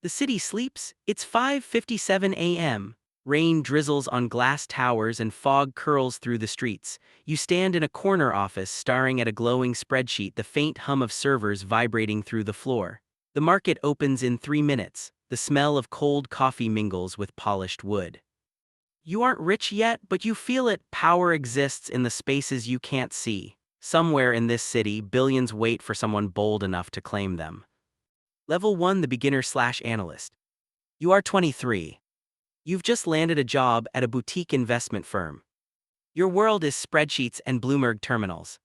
The city sleeps, it's 5:57 a.m. Rain drizzles on glass towers and fog curls through the streets. You stand in a corner office staring at a glowing spreadsheet, the faint hum of servers vibrating through the floor. The market opens in 3 minutes. The smell of cold coffee mingles with polished wood. You aren't rich yet, but you feel it. Power exists in the spaces you can't see. Somewhere in this city, billions wait for someone bold enough to claim them. Level 1, the beginner/analyst. You are 23. You've just landed a job at a boutique investment firm. Your world is spreadsheets and Bloomberg terminals.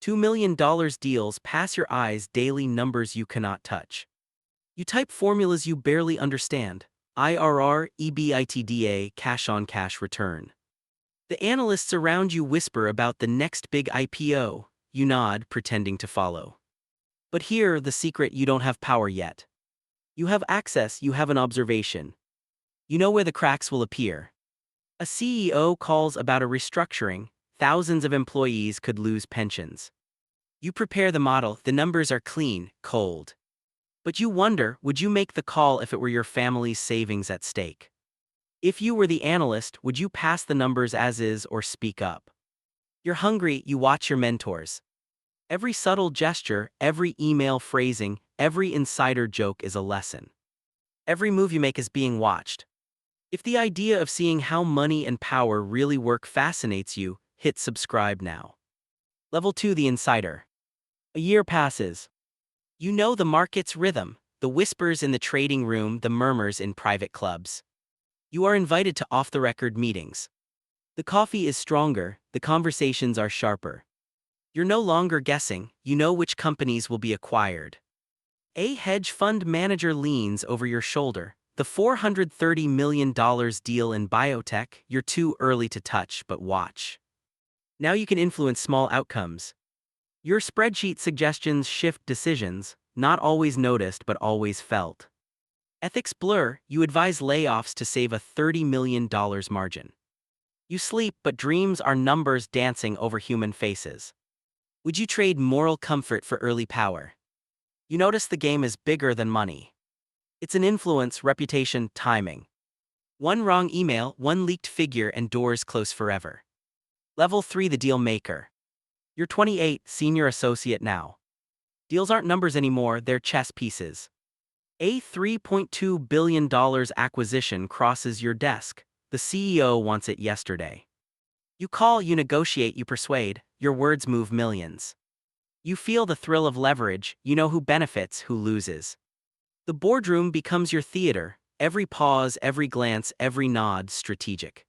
$2 million deals pass your eyes, daily numbers you cannot touch. You type formulas you barely understand. IRR, EBITDA, cash on cash return. The analysts around you whisper about the next big IPO. You nod, pretending to follow. But here, the secret: you don't have power yet. You have access, you have an observation. You know where the cracks will appear. A CEO calls about a restructuring, thousands of employees could lose pensions. You prepare the model, the numbers are clean, cold. But you wonder, would you make the call if it were your family's savings at stake? If you were the analyst, would you pass the numbers as is or speak up? You're hungry, you watch your mentors. Every subtle gesture, every email phrasing, every insider joke is a lesson. Every move you make is being watched. If the idea of seeing how money and power really work fascinates you, hit subscribe now. Level 2, the insider. A year passes. You know the market's rhythm, the whispers in the trading room, the murmurs in private clubs. You are invited to off-the-record meetings. The coffee is stronger, the conversations are sharper. You're no longer guessing, you know which companies will be acquired. A hedge fund manager leans over your shoulder. The $430 million deal in biotech, you're too early to touch, but watch. Now you can influence small outcomes. Your spreadsheet suggestions shift decisions, not always noticed but always felt. Ethics blur, you advise layoffs to save a $30 million margin. You sleep, but dreams are numbers dancing over human faces. Would you trade moral comfort for early power? You notice the game is bigger than money. It's an influence, reputation, timing. One wrong email, one leaked figure, and doors close forever. Level 3, the deal maker. You're 28, senior associate now. Deals aren't numbers anymore, they're chess pieces. A $3.2 billion acquisition crosses your desk. The CEO wants it yesterday. You call, you negotiate, you persuade, your words move millions. You feel the thrill of leverage, you know who benefits, who loses. The boardroom becomes your theater, every pause, every glance, every nod strategic.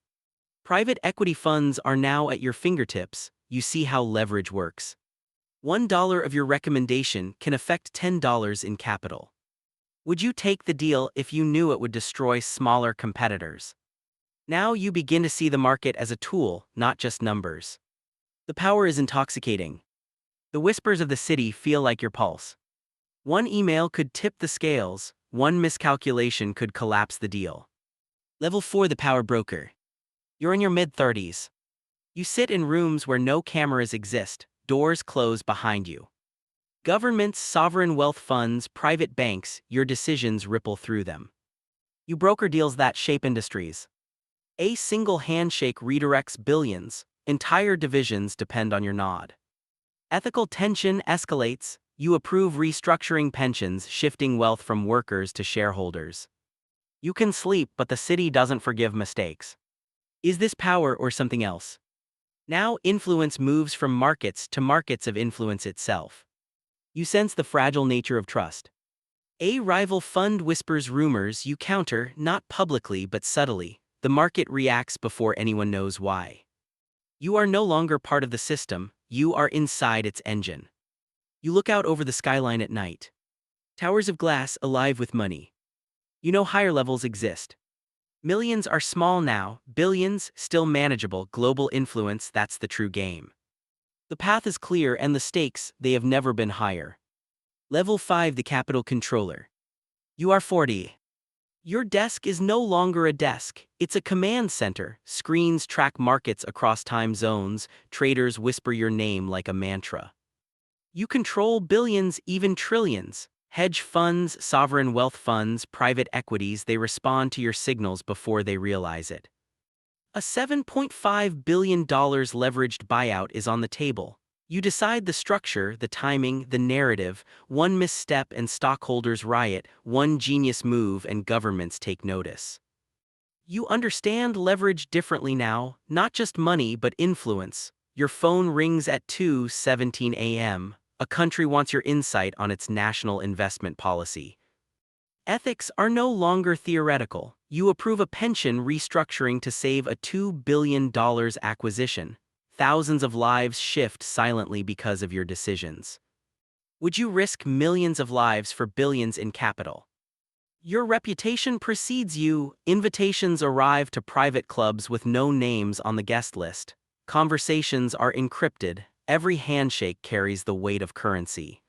Private equity funds are now at your fingertips, you see how leverage works. $1 of your recommendation can affect $10 in capital. Would you take the deal if you knew it would destroy smaller competitors? Now you begin to see the market as a tool, not just numbers. The power is intoxicating. The whispers of the city feel like your pulse. One email could tip the scales, one miscalculation could collapse the deal. Level 4, the power broker. You're in your mid-30s. You sit in rooms where no cameras exist, doors close behind you. Governments, sovereign wealth funds, private banks, your decisions ripple through them. You broker deals that shape industries. A single handshake redirects billions, entire divisions depend on your nod. Ethical tension escalates, you approve restructuring pensions, shifting wealth from workers to shareholders. You can sleep, but the city doesn't forgive mistakes. Is this power or something else? Now influence moves from markets to markets of influence itself. You sense the fragile nature of trust. A rival fund whispers rumors, you counter, not publicly but subtly. The market reacts before anyone knows why. You are no longer part of the system, you are inside its engine. You look out over the skyline at night. Towers of glass alive with money. You know higher levels exist. Millions are small now, billions still manageable. Global influence, that's the true game. The path is clear and the stakes, they have never been higher. Level 5, the capital controller. You are 40. Your desk is no longer a desk, it's a command center. Screens track markets across time zones, traders whisper your name like a mantra. You control billions, even trillions. Hedge funds, sovereign wealth funds, private equities, they respond to your signals before they realize it. A $7.5 billion leveraged buyout is on the table. You decide the structure, the timing, the narrative. One misstep and stockholders riot, one genius move and governments take notice. You understand leverage differently now, not just money but influence. Your phone rings at 2:17 a.m. A country wants your insight on its national investment policy. Ethics are no longer theoretical. You approve a pension restructuring to save a $2 billion acquisition. Thousands of lives shift silently because of your decisions. Would you risk millions of lives for billions in capital? Your reputation precedes you. Invitations arrive to private clubs with no names on the guest list. Conversations are encrypted. Every handshake carries the weight of currency.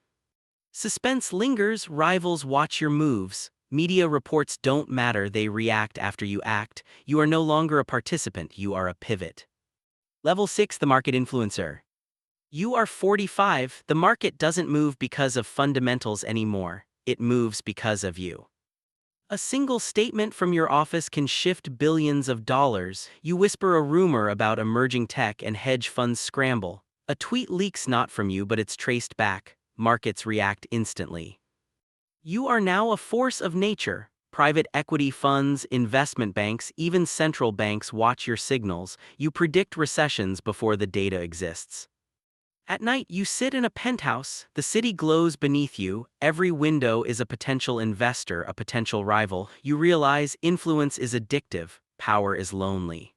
Suspense lingers, rivals watch your moves. Media reports don't matter, they react after you act. You are no longer a participant, you are a pivot. Level 6, the market influencer. You are 45, the market doesn't move because of fundamentals anymore, it moves because of you. A single statement from your office can shift billions of dollars. You whisper a rumor about emerging tech and hedge funds scramble. A tweet leaks not from you but it's traced back. Markets react instantly. You are now a force of nature. Private equity funds, investment banks, even central banks watch your signals. You predict recessions before the data exists. At night, you sit in a penthouse, the city glows beneath you, every window is a potential investor, a potential rival. You realize influence is addictive, power is lonely.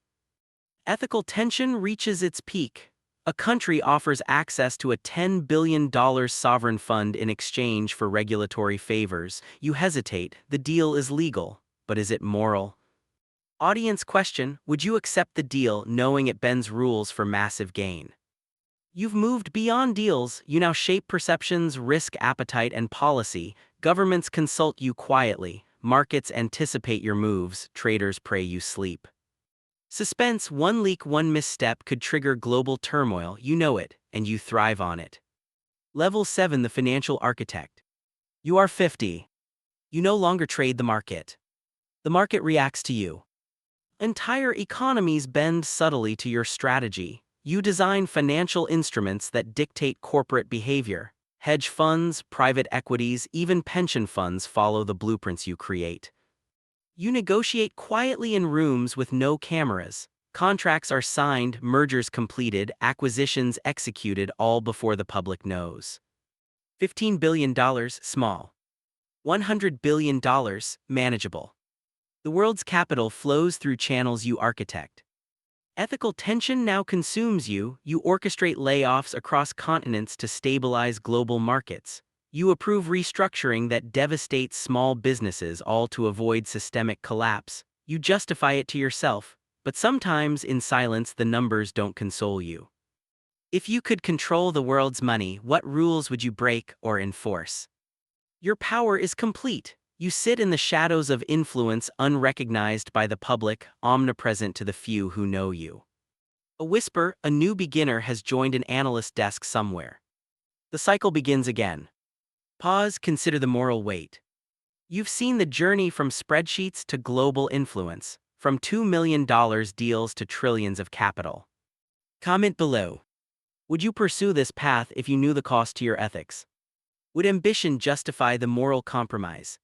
Ethical tension reaches its peak. A country offers access to a $10 billion sovereign fund in exchange for regulatory favors. You hesitate, the deal is legal, but is it moral? Audience question, would you accept the deal knowing it bends rules for massive gain? You've moved beyond deals, you now shape perceptions, risk appetite, and policy. Governments consult you quietly, markets anticipate your moves, traders pray you sleep. Suspense, one leak, one misstep could trigger global turmoil, you know it, and you thrive on it. Level 7, the financial architect. You are 50. You no longer trade the market. The market reacts to you. Entire economies bend subtly to your strategy. You design financial instruments that dictate corporate behavior. Hedge funds, private equities, even pension funds follow the blueprints you create. You negotiate quietly in rooms with no cameras. Contracts are signed, mergers completed, acquisitions executed, all before the public knows. $15 billion, small. $100 billion, manageable. The world's capital flows through channels you architect. Ethical tension now consumes you. You orchestrate layoffs across continents to stabilize global markets. You approve restructuring that devastates small businesses, all to avoid systemic collapse. You justify it to yourself, but sometimes in silence the numbers don't console you. If you could control the world's money, what rules would you break or enforce? Your power is complete. You sit in the shadows of influence, unrecognized by the public, omnipresent to the few who know you. A whisper, a new beginner has joined an analyst desk somewhere. The cycle begins again. Pause, consider the moral weight. You've seen the journey from spreadsheets to global influence, from $2 million deals to trillions of capital. Comment below. Would you pursue this path if you knew the cost to your ethics? Would ambition justify the moral compromise?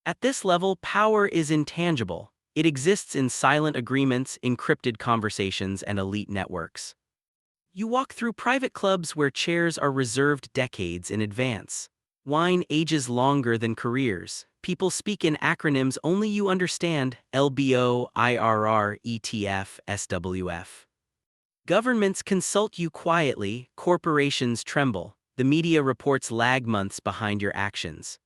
At this level, power is intangible. It exists in silent agreements, encrypted conversations, and elite networks. You walk through private clubs where chairs are reserved decades in advance. Wine ages longer than careers. People speak in acronyms only you understand: LBO, IRR, ETF, SWF. Governments consult you quietly, corporations tremble. The media reports lag months behind your actions.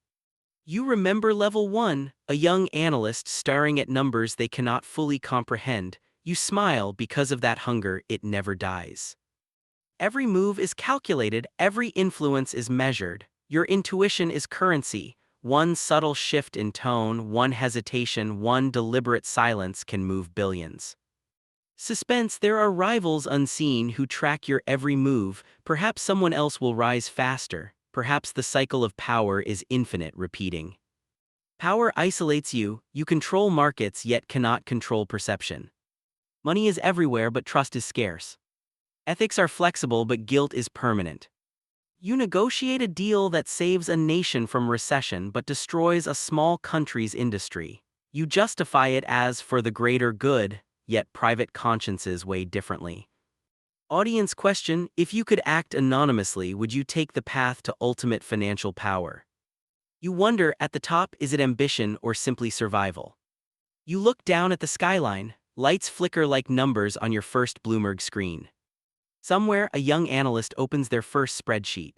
You remember level 1, a young analyst staring at numbers they cannot fully comprehend. You smile because of that hunger, it never dies. Every move is calculated, every influence is measured. Your intuition is currency. One subtle shift in tone, one hesitation, one deliberate silence can move billions. Suspense, there are rivals unseen who track your every move. Perhaps someone else will rise faster. perhaps the cycle of power is infinite, repeating. Power isolates you, you control markets yet cannot control perception. Money is everywhere but trust is scarce. Ethics are flexible but guilt is permanent. You negotiate a deal that saves a nation from recession but destroys a small country's industry. You justify it as for the greater good, yet private consciences weigh differently. Audience question: if you could act anonymously, would you take the path to ultimate financial power? You wonder, at the top, is it ambition or simply survival? You look down at the skyline, lights flicker like numbers on your first Bloomberg screen. Somewhere, a young analyst opens their first spreadsheet.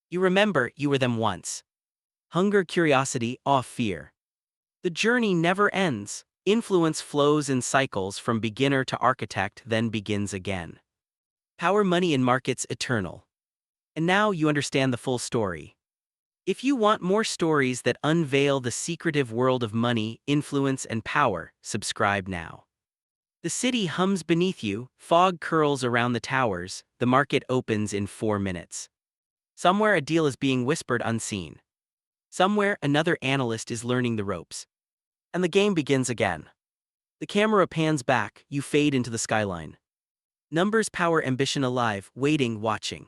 You remember, you were them once. Hunger, curiosity, awe, fear. The journey never ends. Influence flows in cycles from beginner to architect, then begins again. Power, money, and markets eternal. And now you understand the full story. If you want more stories that unveil the secretive world of money, influence, and power, subscribe now. The city hums beneath you, fog curls around the towers, the market opens in 4 minutes. Somewhere a deal is being whispered unseen. Somewhere another analyst is learning the ropes. And the game begins again. The camera pans back, you fade into the skyline. Numbers, power, ambition alive, waiting, watching.